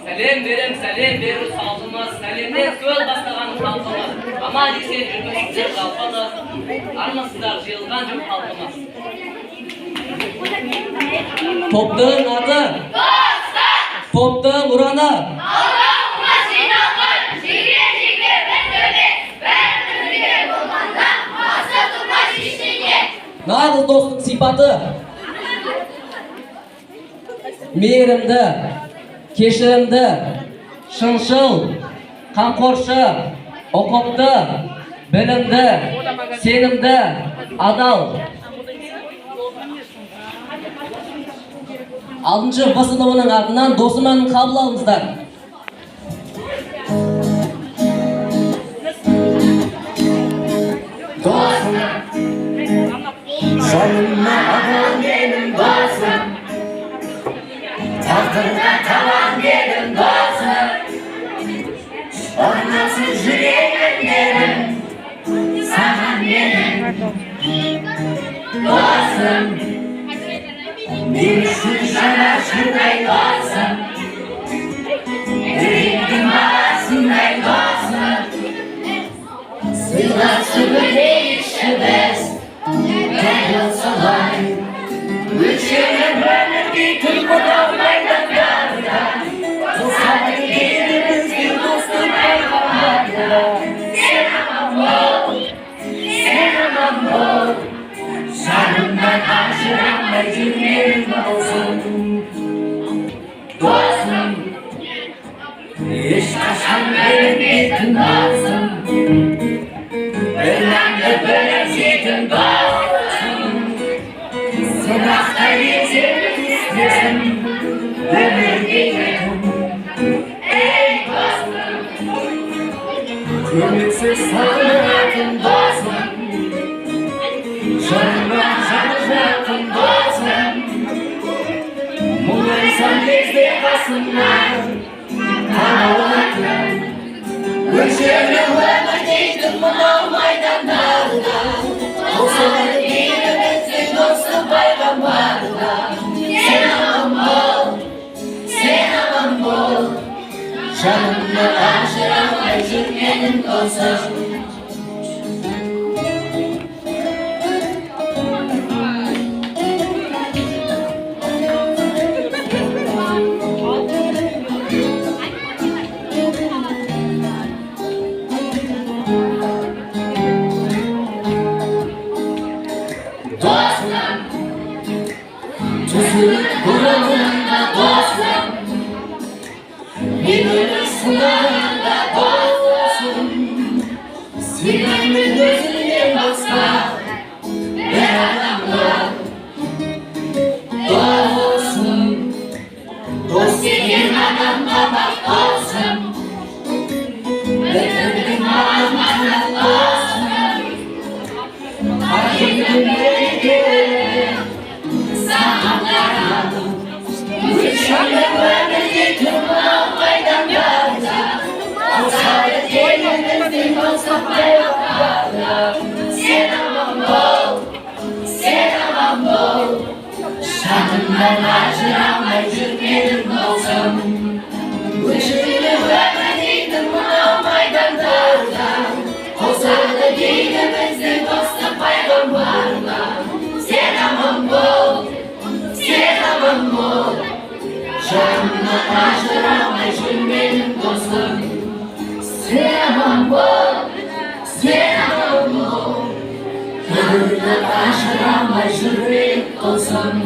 Сәлем беру салтымыз, сәлемден сөз бастаған халқымыз. Аман есен жүргізушілер жалпымыз, армысыздар жиылған жоқ халқымыз. Топтың аты, топтың ұраны. Аллахыма жиналған, жеге бір төбе, бәрі бірге болғанда, басы тұрмас ештеңе. Нағыз достың сипаты. Мейірімді, кешірімді, шыншыл, қамқоршы, ұқыпты, білімді, сенімді, адал. 6-шы В сыныбының атынан досымын қабыл алыңыздар. Досым, жаныма адал менің досым, тағдырға талан дедім досым, орнасыз жүрегім дедім, саған менің досым, мен үшін жанашырдай досым, жүрегім арасындай досым, сыйласып өтейікші біз, дәл солай. Өлшеніп өмір дейтін мынау майдандарда, қосады еліміздің достың пайғамбарда. Сен аман бол, жанымнан ажырамай жүргенің болсын. Досым, ешқашан бөлінбейтін досым, бірләңді бөлісетін досым. Сынақта еңсемін істесін, өмірге жетім. Ей досым, көмексіз сағынатын досым, жаныма жаны жақын досым. Мұңайсам кезде қасымнан табылатын, өлшеулі өмір дейтін мынау майдандарда, қосылып еліміздің досты пайғамбарда. Сен аман бол, жанымнан ажырамай жүргенің досым. Dostum, tüzülük kuralında dostum, minörü sınavında dostum, sinirli gözünden başka bir adam yok. Dostum, dost dediğin adamla bak dostum, beklediğin adamla dostum. Üşüyle ömürde tırmağım aydanlarda, o saadet elimizin dostum bayraklarda. Sen aman bol, şanımdan acıramay жүргенің болсын. Üşüyle ömürde tırmağım aydanlarda, o saadet elimizin dostum bayraklarda. Sen aman bol, canımdan ajıramay жүргенің dostum. Sen aman bol, canımdan ajıramay жүргенің dostum.